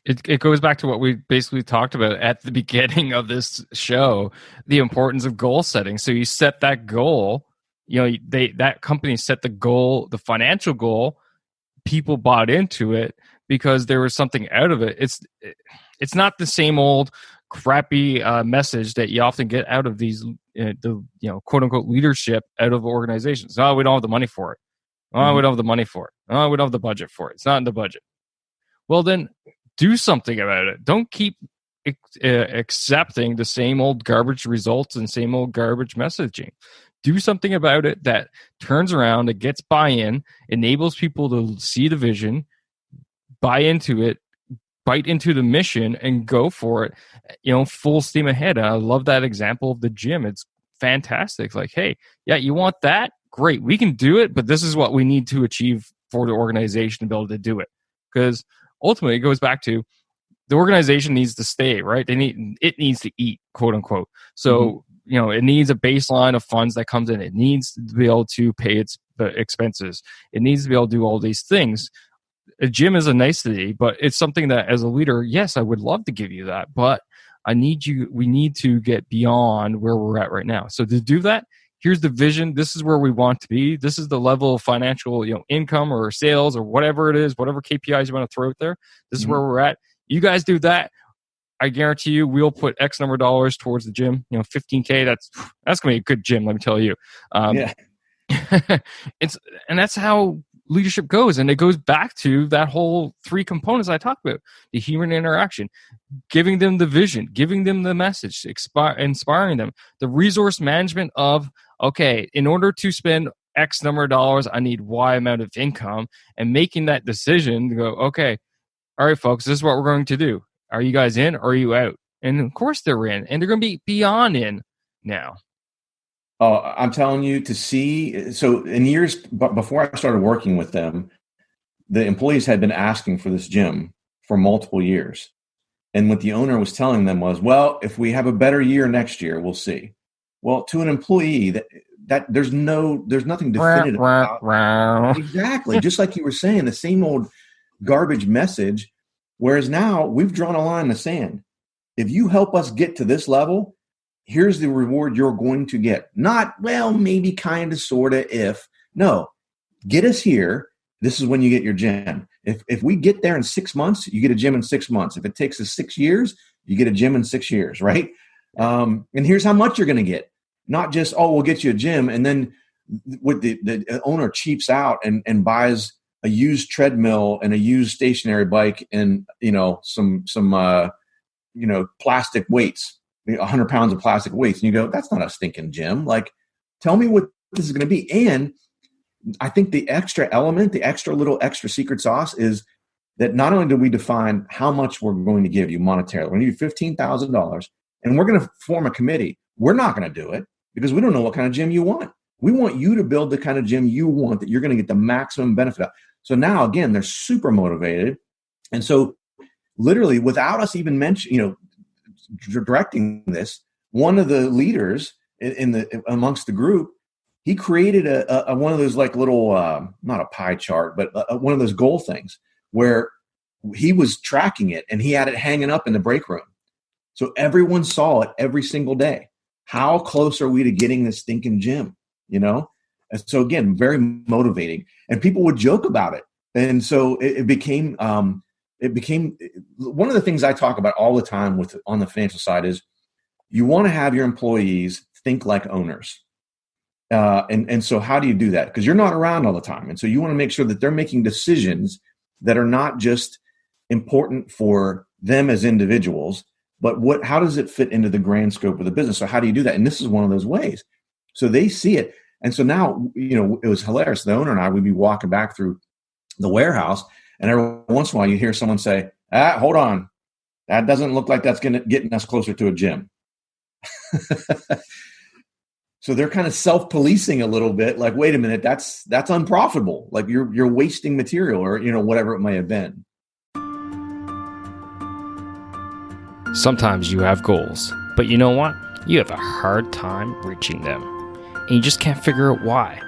A: It goes back to what we basically talked about at the beginning of this show, the importance of goal setting. So you set that goal, that company set the goal, the financial goal, people bought into it because there was something out of it. It's not the same old crappy message that you often get out of these, quote unquote leadership out of organizations. Oh, we don't have the money for it. Oh, we don't have the money for it. Oh, we don't have the budget for it. It's not in the budget. Well, then do something about it. Don't keep accepting the same old garbage results and same old garbage messaging. Do something about it that turns around, that gets buy-in, enables people to see the vision, buy into it, bite into the mission, and go for it, full steam ahead. And I love that example of the gym. It's fantastic. Like, hey, yeah, you want that? Great. We can do it, but this is what we need to achieve for the organization to be able to do it. Because ultimately it goes back to the organization needs to stay, right? It needs to eat, quote unquote. So, it needs a baseline of funds that comes in. It needs to be able to pay its expenses. It needs to be able to do all these things. A gym is a nicety, but it's something that as a leader, yes, I would love to give you that, but we need to get beyond where we're at right now. So to do that, here's the vision. This is where we want to be. This is the level of financial, income or sales or whatever it is, whatever KPIs you want to throw out there. This is where we're at. You guys do that. I guarantee you we'll put X number of dollars towards the gym. $15K, that's going to be a good gym, let me tell you. And that's how leadership goes. And it goes back to that whole 3 components I talked about: the human interaction, giving them the vision, giving them the message, inspiring them, the resource management of, okay, in order to spend X number of dollars, I need Y amount of income, and making that decision to go, okay, all right, folks, this is what we're going to do. Are you guys in or are you out? And of course they're in, and they're going to be beyond in now.
C: Oh, I'm telling you, to see, so in years before I started working with them, the employees had been asking for this gym for multiple years. And what the owner was telling them was, well, if we have a better year next year, we'll see. Well, to an employee, that there's nothing definitive about. Exactly. Just like you were saying, the same old garbage message. Whereas now we've drawn a line in the sand. If you help us get to this level, here's the reward you're going to get. Not, well, maybe, kind of, sort of, if. No, get us here. This is when you get your gym. If we get there in 6 months, you get a gym in 6 months. If it takes us 6 years, you get a gym in 6 years, right? And here's how much you're going to get. Not just, oh, we'll get you a gym. And then with the owner cheaps out and buys a used treadmill and a used stationary bike and, some plastic weights, 100 pounds of plastic weights. And you go, that's not a stinking gym. Like, tell me what this is going to be. And I think the extra element, the extra secret sauce is that not only do we define how much we're going to give you monetarily, we're going to give you $15,000 and we're going to form a committee. We're not going to do it because we don't know what kind of gym you want. We want you to build the kind of gym you want that you're going to get the maximum benefit of. So now, again, they're super motivated. And so literally without us even directing this, one of the leaders amongst the group, he created a one of those like little, not a pie chart, but one of those goal things where he was tracking it and he had it hanging up in the break room. So everyone saw it every single day. How close are we to getting this stinking gym? And so again, very motivating, and people would joke about it. And so it became one of the things I talk about all the time on the financial side is you want to have your employees think like owners. And so how do you do that? Because you're not around all the time. And so you want to make sure that they're making decisions that are not just important for them as individuals, but how does it fit into the grand scope of the business? So how do you do that? And this is one of those ways. So they see it. And so now, it was hilarious. The owner and I would be walking back through the warehouse, and every once in a while you hear someone say, hold on. That doesn't look like that's getting us closer to a gym. So they're kind of self-policing a little bit, like, wait a minute, that's unprofitable. Like you're wasting material or, whatever it may have been.
A: Sometimes you have goals, but you know what? You have a hard time reaching them. And you just can't figure out why.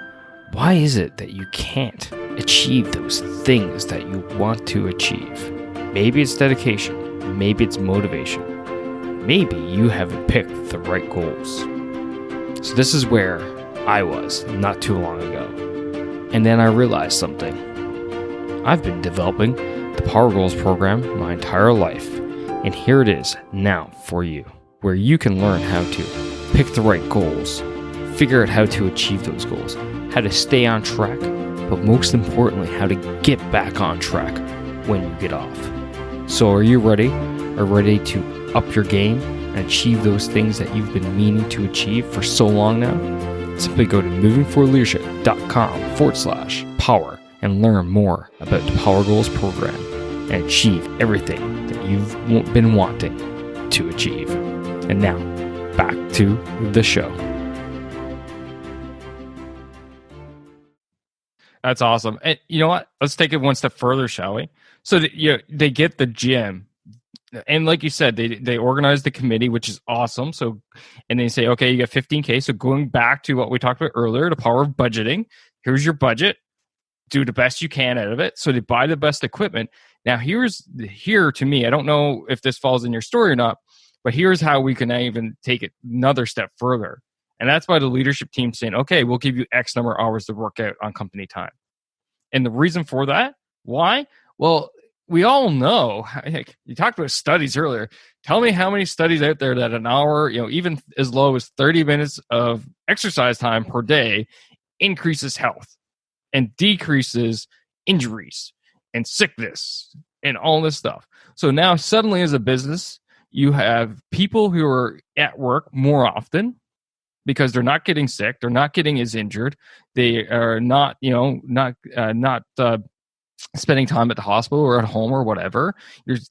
A: Why is it that you can't achieve those things that you want to achieve? Maybe it's dedication. Maybe it's motivation. Maybe you haven't picked the right goals. So this is where I was not too long ago. And then I realized something. I've been developing the Power Goals program my entire life. And here it is now for you, where you can learn how to pick the right goals, figure out how to achieve those goals, how to stay on track, but most importantly, how to get back on track when you get off. So are you ready? Are ready to up your game and achieve those things that you've been meaning to achieve for so long now? Simply go to movingforwardleadership.com/power and learn more about the Power Goals program and achieve everything that you've been wanting to achieve. And now, back to the show. That's awesome. And you know what? Let's take it one step further, shall we? So they get the gym, and like you said, they organize the committee, which is awesome. So, and they say, okay, you got 15K. So going back to what we talked about earlier, the power of budgeting. Here's your budget. Do the best you can out of it. So they buy the best equipment. Now here to me, I don't know if this falls in your story or not, but here's how we can even take it another step further. And that's by the leadership team saying, okay, we'll give you X number of hours to work out on company time. And the reason for that, why? Well, we all know, you talked about studies earlier. Tell me how many studies out there that an hour, even as low as 30 minutes of exercise time per day increases health and decreases injuries and sickness and all this stuff. So now suddenly as a business, you have people who are at work more often because they're not getting sick, they're not getting as injured, they are not spending time at the hospital or at home or whatever.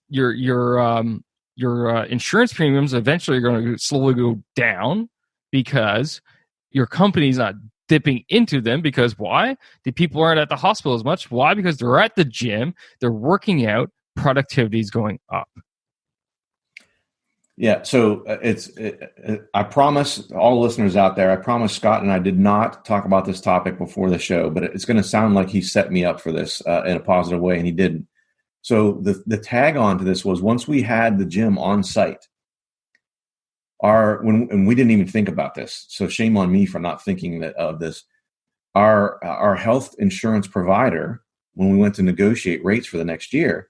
A: Your insurance premiums eventually are going to slowly go down because your company's not dipping into them. Because why? The people aren't at the hospital as much. Why? Because they're at the gym, they're working out, productivity is going up.
C: Yeah, so I promise all listeners out there, I promise Scott and I did not talk about this topic before the show, but it's going to sound like he set me up for this in a positive way, and he didn't. So the tag on to this was, once we had the gym on site, and we didn't even think about this, so shame on me for not thinking of this. Our health insurance provider, when we went to negotiate rates for the next year,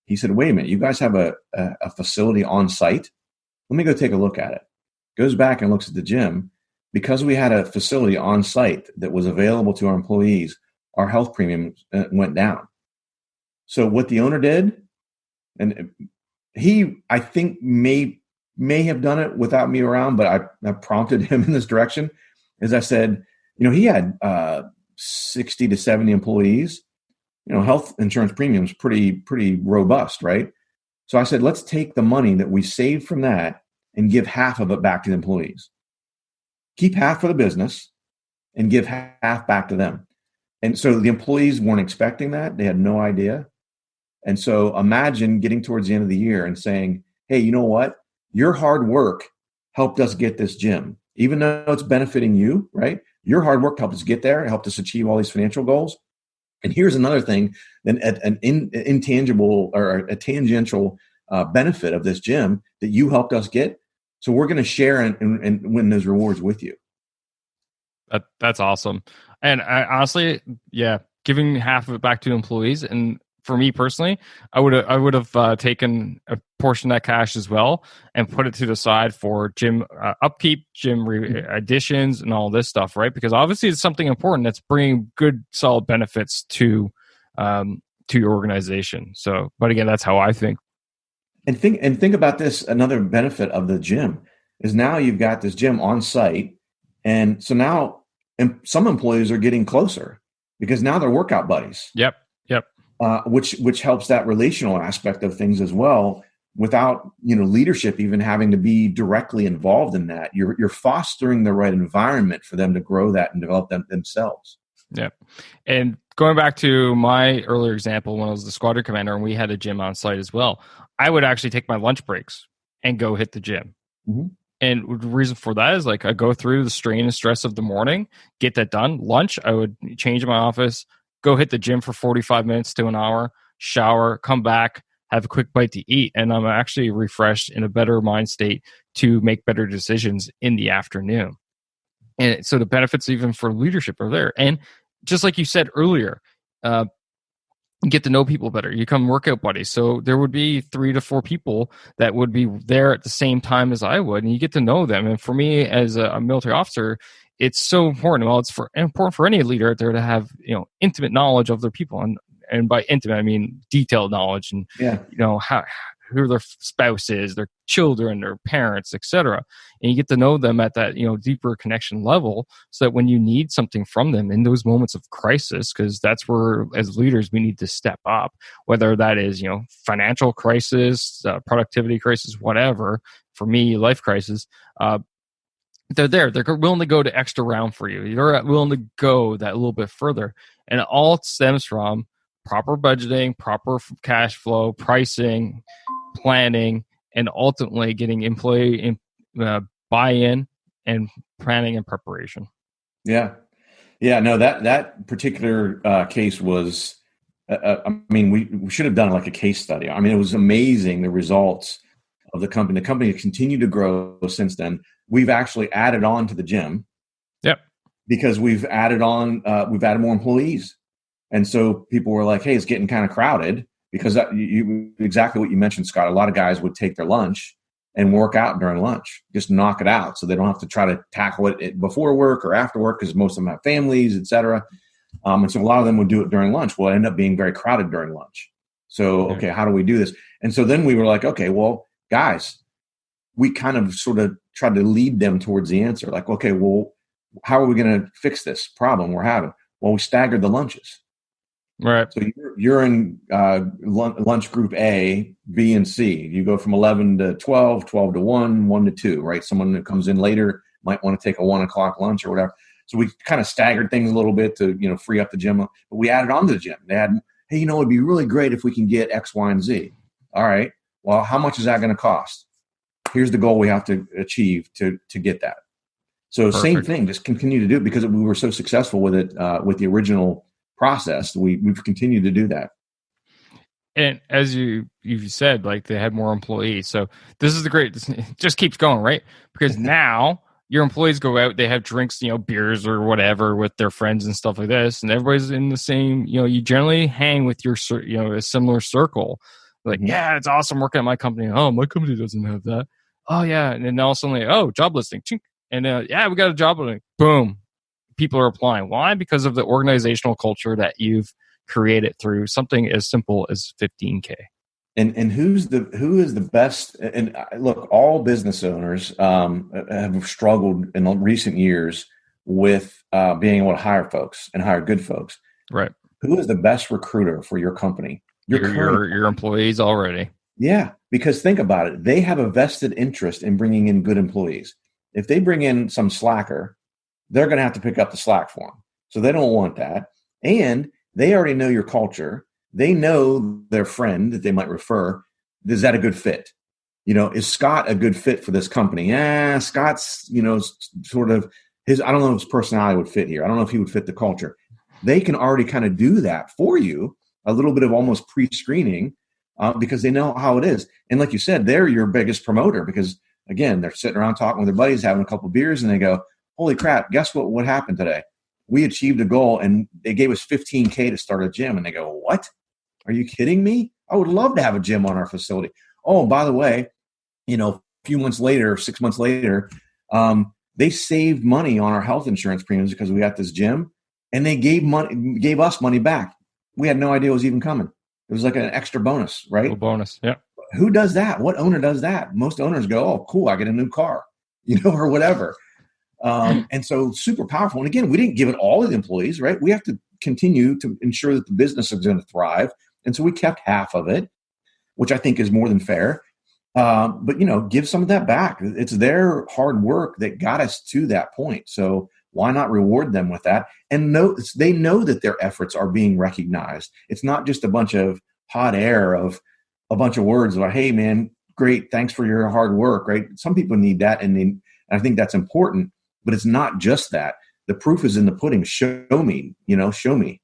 C: he said, wait a minute, you guys have a facility on site? Let me go take a look at it. Goes back and looks at the gym. Because we had a facility on site that was available to our employees, our health premium went down. So what the owner did, and he, I think, may have done it without me around, but I prompted him in this direction, is I said, he had 60 to 70 employees. Health insurance premiums pretty robust, right? So I said, let's take the money that we saved from that and give half of it back to the employees. Keep half for the business and give half back to them. And so the employees weren't expecting that. They had no idea. And so imagine getting towards the end of the year and saying, hey, you know what? Your hard work helped us get this gym. Even though it's benefiting you, right? Your hard work helped us get there, helped us achieve all these financial goals. And here's another thing, an intangible or a tangential benefit of this gym that you helped us get. So we're going to share and win those rewards with you.
A: That's awesome. And I, honestly, giving half of it back to employees. And for me personally, I would have taken a portion of that cash as well and put it to the side for gym upkeep, gym additions, and all this stuff, right? Because obviously it's something important that's bringing good, solid benefits to your organization. So, but again, that's how I think.
C: And think about this. Another benefit of the gym is now you've got this gym on site, and so now some employees are getting closer because now they're workout buddies.
A: Yep.
C: Which helps that relational aspect of things as well, without leadership even having to be directly involved in that. You're fostering the right environment for them to grow that and develop them themselves.
A: Yeah. And going back to my earlier example, when I was the squadron commander and we had a gym on site as well, I would actually take my lunch breaks and go hit the gym. Mm-hmm. And the reason for that is, like, I go through the strain and stress of the morning, get that done. Lunch, I would change my office, go hit the gym for 45 minutes to an hour, shower, come back, have a quick bite to eat, and I'm actually refreshed in a better mind state to make better decisions in the afternoon. And so the benefits even for leadership are there. And just like you said earlier, get to know people better. You become workout buddies. So there would be 3 to 4 people that would be there at the same time as I would, and you get to know them. And for me as a military officer, it's so important. Well, it's important for any leader out there to have intimate knowledge of their people, and by intimate I mean detailed knowledge, and who their spouse is, their children, their parents, etc. And you get to know them at that deeper connection level, so that when you need something from them in those moments of crisis, because that's where as leaders we need to step up, whether that is financial crisis, productivity crisis, whatever. For me, life crisis. They're there. They're willing to go the extra round for you. You're willing to go that little bit further. And it all stems from proper budgeting, proper cash flow, pricing, planning, and ultimately getting employee buy-in and planning and preparation.
C: Yeah. Yeah. No, that particular case was, I mean, we should have done like a case study. I mean, it was amazing, the results of the company. The company has continued to grow since then. We've actually added on to the gym.
A: Yep.
C: Because we've added more employees. And so people were like, hey, it's getting kind of crowded, because exactly what you mentioned, Scott. A lot of guys would take their lunch and work out during lunch, just knock it out, so they don't have to try to tackle it before work or after work, because most of them have families, et cetera. And so a lot of them would do it during lunch. Well, it ended up being very crowded during lunch. So, okay, how do we do this? And so then we were like, okay, well, guys, we kind of sort of tried to lead them towards the answer. Like, okay, well, how are we going to fix this problem we're having? Well, we staggered the lunches.
A: Right.
C: So you're in lunch group A, B, and C. You go from 11 to 12, 12 to 1, 1 to 2, right? Someone that comes in later might want to take a 1 o'clock lunch or whatever. So we kind of staggered things a little bit to, free up the gym. But we added on to the gym. They had, hey, it'd be really great if we can get X, Y, and Z. All right. Well, how much is that going to cost? Here's the goal we have to achieve to get that. So Perfect. Same thing, just continue to do it, because we were so successful with it, with the original process. We've continued to do that.
A: And as you said, like, they had more employees. So this is it just keeps going, right? Because now your employees go out, they have drinks, beers or whatever with their friends and stuff like this. And everybody's in the same, you generally hang with your, a similar circle. Like, yeah, it's awesome working at my company. Oh, my company doesn't have that. Oh yeah. And then all of a sudden, job listing. Chink. And yeah, we got a job listing. Boom. People are applying. Why? Because of the organizational culture that you've created through something as simple as 15K.
C: And who is the best? And look, all business owners have struggled in recent years with being able to hire folks and hire good folks.
A: Right.
C: Who is the best recruiter for your company?
A: Your employees already.
C: Yeah, because think about it. They have a vested interest in bringing in good employees. If they bring in some slacker, they're going to have to pick up the slack for them. So they don't want that. And they already know your culture. They know their friend that they might refer. Is that a good fit? Is Scott a good fit for this company? Scott's, sort of I don't know if his personality would fit here. I don't know if he would fit the culture. They can already kind of do that for you, a little bit of almost pre-screening, because they know how it is. And like you said, they're your biggest promoter, because again, they're sitting around talking with their buddies, having a couple of beers, and they go, holy crap, guess what happened today? We achieved a goal, and they gave us $15K to start a gym. And they go, what? Are you kidding me? I would love to have a gym on our facility. Oh, by the way, a few months later, 6 months later, they saved money on our health insurance premiums because we got this gym, and they gave us money back. We had no idea it was even coming. It was like an extra bonus, right?
A: A bonus, yeah.
C: Who does that? What owner does that? Most owners go, oh, cool, I get a new car, or whatever. And so super powerful. And again, we didn't give it all to the employees, right? We have to continue to ensure that the business is going to thrive. And so we kept half of it, which I think is more than fair. But, give some of that back. It's their hard work that got us to that point. So why not reward them with that? And they know that their efforts are being recognized. It's not just a bunch of hot air of a bunch of words like, hey, man, great. Thanks for your hard work, right? Some people need that. And I think that's important, but it's not just that. The proof is in the pudding. Show me, show me.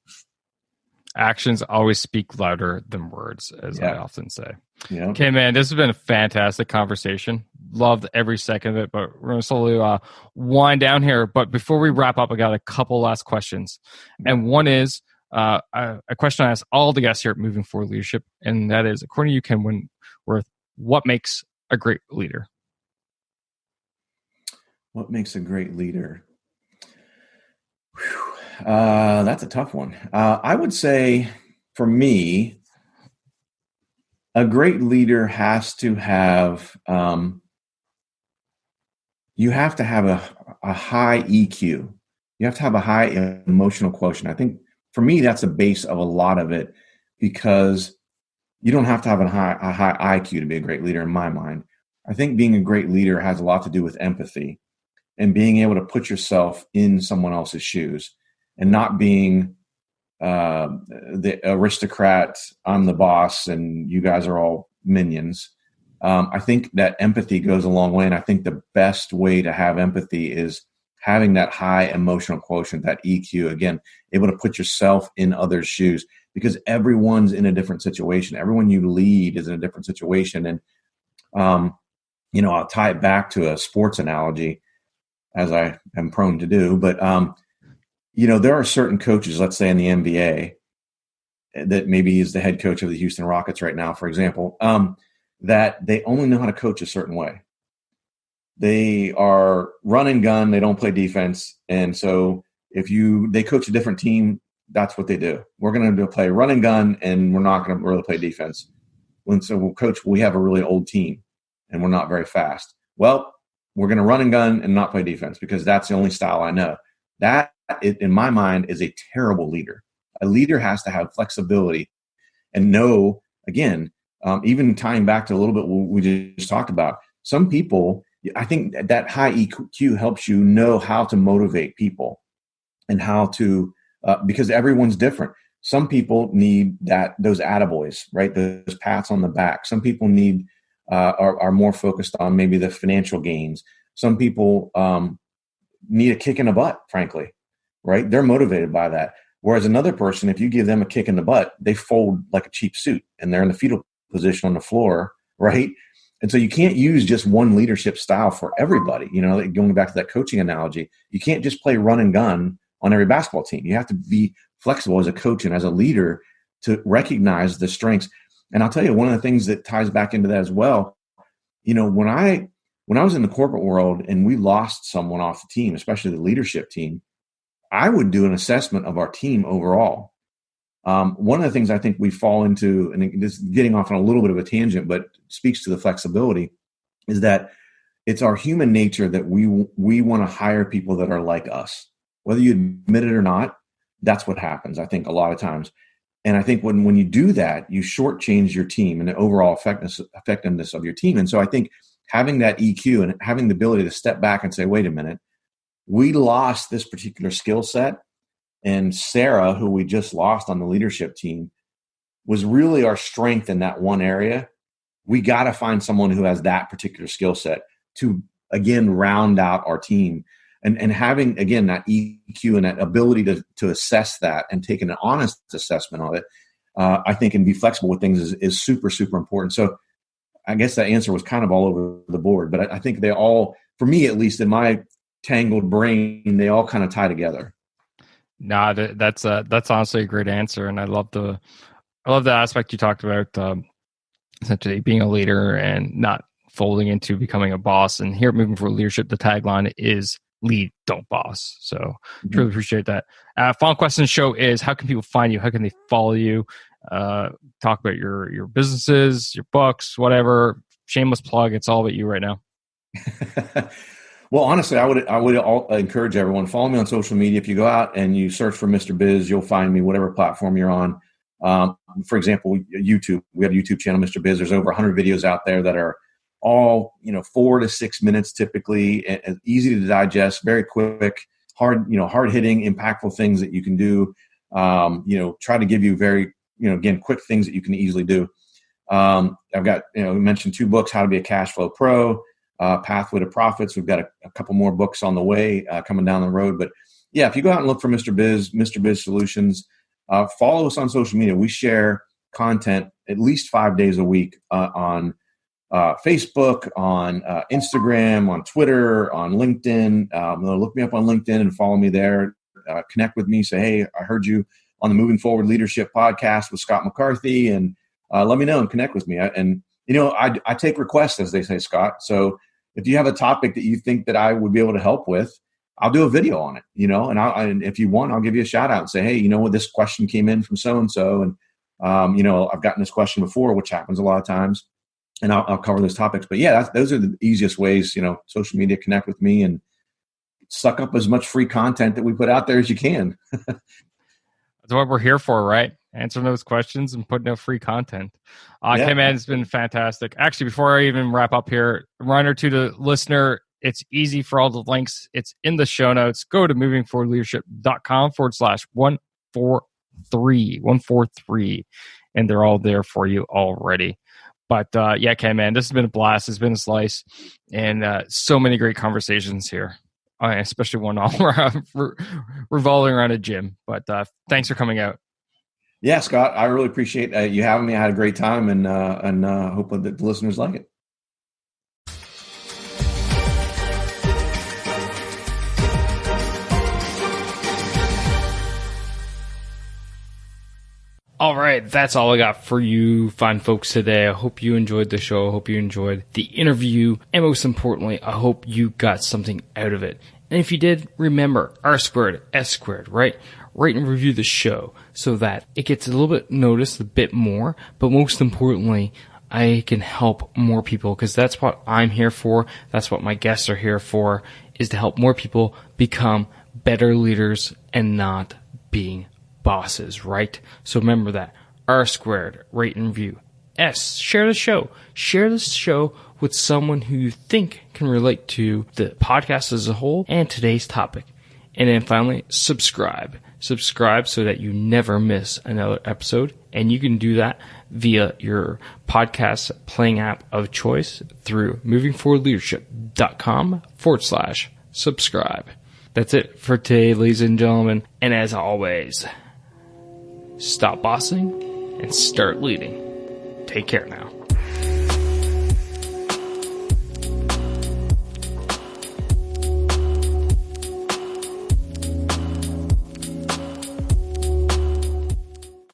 A: Actions always speak louder than words, as I often say.
C: Yeah.
A: Okay, man, this has been a fantastic conversation. Loved every second of it, but we're going to slowly wind down here. But before we wrap up, I got a couple last questions. And one is a question I ask all the guests here at Moving Forward Leadership, and that is, according to you, Ken Wentworth, what makes a great leader?
C: What makes a great leader? That's a tough one. I would say, for me, a great leader has to have, you have to have a high EQ. You have to have a high emotional quotient. I think for me, that's the base of a lot of it, because you don't have to have a high IQ to be a great leader, in my mind. I think being a great leader has a lot to do with empathy and being able to put yourself in someone else's shoes and not being the aristocrat, I'm the boss, and you guys are all minions. I think that empathy goes a long way, and I think the best way to have empathy is having that high emotional quotient, that EQ. Again, able to put yourself in others' shoes, because everyone's in a different situation. Everyone you lead is in a different situation, and I'll tie it back to a sports analogy, as I am prone to do. But there are certain coaches, let's say in the NBA, that maybe he's the head coach of the Houston Rockets right now, for example, that they only know how to coach a certain way. They are run and gun. They don't play defense. And so if they coach a different team, that's what they do. We're going to play run and gun, and we're not going to really play defense. Coach, we have a really old team, and we're not very fast. Well, we're going to run and gun and not play defense because that's the only style I know. That, in my mind, is a terrible leader. A leader has to have flexibility and know, again, even tying back to a little bit what we just talked about, some people, I think that high EQ helps you know how to motivate people and how to, because everyone's different. Some people need those attaboys, right? Those pats on the back. Some people need, are more focused on maybe the financial gains. Some people need a kick in the butt, frankly, right? They're motivated by that. Whereas another person, if you give them a kick in the butt, they fold like a cheap suit and they're in the fetal position on the floor, right? And so you can't use just one leadership style for everybody. Going back to that coaching analogy, you can't just play run and gun on every basketball team. You have to be flexible as a coach and as a leader to recognize the strengths. And I'll tell you, one of the things that ties back into that as well, when I was in the corporate world and we lost someone off the team, especially the leadership team, I would do an assessment of our team overall. One of the things I think we fall into, and this is getting off on a little bit of a tangent, but speaks to the flexibility, is that it's our human nature that we want to hire people that are like us. Whether you admit it or not, that's what happens, I think, a lot of times. And I think when you do that, you shortchange your team and the overall effectiveness of your team. And so I think having that EQ and having the ability to step back and say, wait a minute, we lost this particular skill set. And Sarah, who we just lost on the leadership team, was really our strength in that one area. We got to find someone who has that particular skill set to, again, round out our team. And having, again, that EQ and that ability to assess that and take an honest assessment of it, I think, and be flexible with things is super, super important. So I guess that answer was kind of all over the board. But I think they all, for me at least, in my tangled brain, they all kind of tie together.
A: Nah, that's honestly a great answer, and I love the aspect you talked about, essentially being a leader and not folding into becoming a boss. And here at Moving Forward Leadership, the tagline is "Lead, don't boss." So truly appreciate that. Final question of the show is: how can people find you? How can they follow you? Talk about your businesses, your books, whatever. Shameless plug. It's all about you right now.
C: Well, honestly, I would encourage everyone, follow me on social media. If you go out and you search for Mr. Biz, you'll find me, whatever platform you're on. For example, YouTube. We have a YouTube channel, Mr. Biz. There's over 100 videos out there that are all 4 to 6 minutes typically, and easy to digest, very quick, hard hitting, impactful things that you can do. Try to give you very, again, quick things that you can easily do. I've got, we mentioned 2 books: How to Be a Cash Flow Pro, Pathway to Profits. We've got a couple more books on the way coming down the road. But yeah, if you go out and look for Mr. Biz Solutions, follow us on social media. We share content at least 5 days a week on Facebook, on Instagram, on Twitter, on LinkedIn. Look me up on LinkedIn and follow me there. Connect with me. Say, hey, I heard you on the Moving Forward Leadership podcast with Scott McCarthy, and let me know and connect with me. I take requests, as they say, Scott. So if you have a topic that you think that I would be able to help with, I'll do a video on it, and if you want, I'll give you a shout out and say, hey, this question came in from so-and-so. And, I've gotten this question before, which happens a lot of times, and I'll cover those topics. But yeah, those are the easiest ways, social media, connect with me and suck up as much free content that we put out there as you can.
A: That's what we're here for, right? Answering those questions and putting out free content. Okay, man, it's been fantastic. Actually, before I even wrap up here, a reminder to the listener, it's easy for all the links. It's in the show notes. Go to movingforwardleadership.com/145. 143, and they're all there for you already. But yeah, Ken, man, this has been a blast. It's been a slice, and so many great conversations here, especially one all revolving around a gym. But thanks for coming out.
C: Yeah, Scott, I really appreciate you having me. I had a great time, and hope that the listeners like it.
A: All right, that's all I got for you fine folks today. I hope you enjoyed the show. I hope you enjoyed the interview. And most importantly, I hope you got something out of it. And if you did, remember R squared, S squared, right? Rate and review the show so that it gets a little bit noticed, a bit more. But most importantly, I can help more people, because that's what I'm here for. That's what my guests are here for, is to help more people become better leaders and not being bosses, right? So remember that. R squared, rate and review. S, share the show. Share this show with someone who you think can relate to the podcast as a whole and today's topic. And then finally, subscribe. Subscribe so that you never miss another episode. And you can do that via your podcast playing app of choice through movingforwardleadership.com/subscribe. That's it for today, ladies and gentlemen. And as always, stop bossing and start leading. Take care now.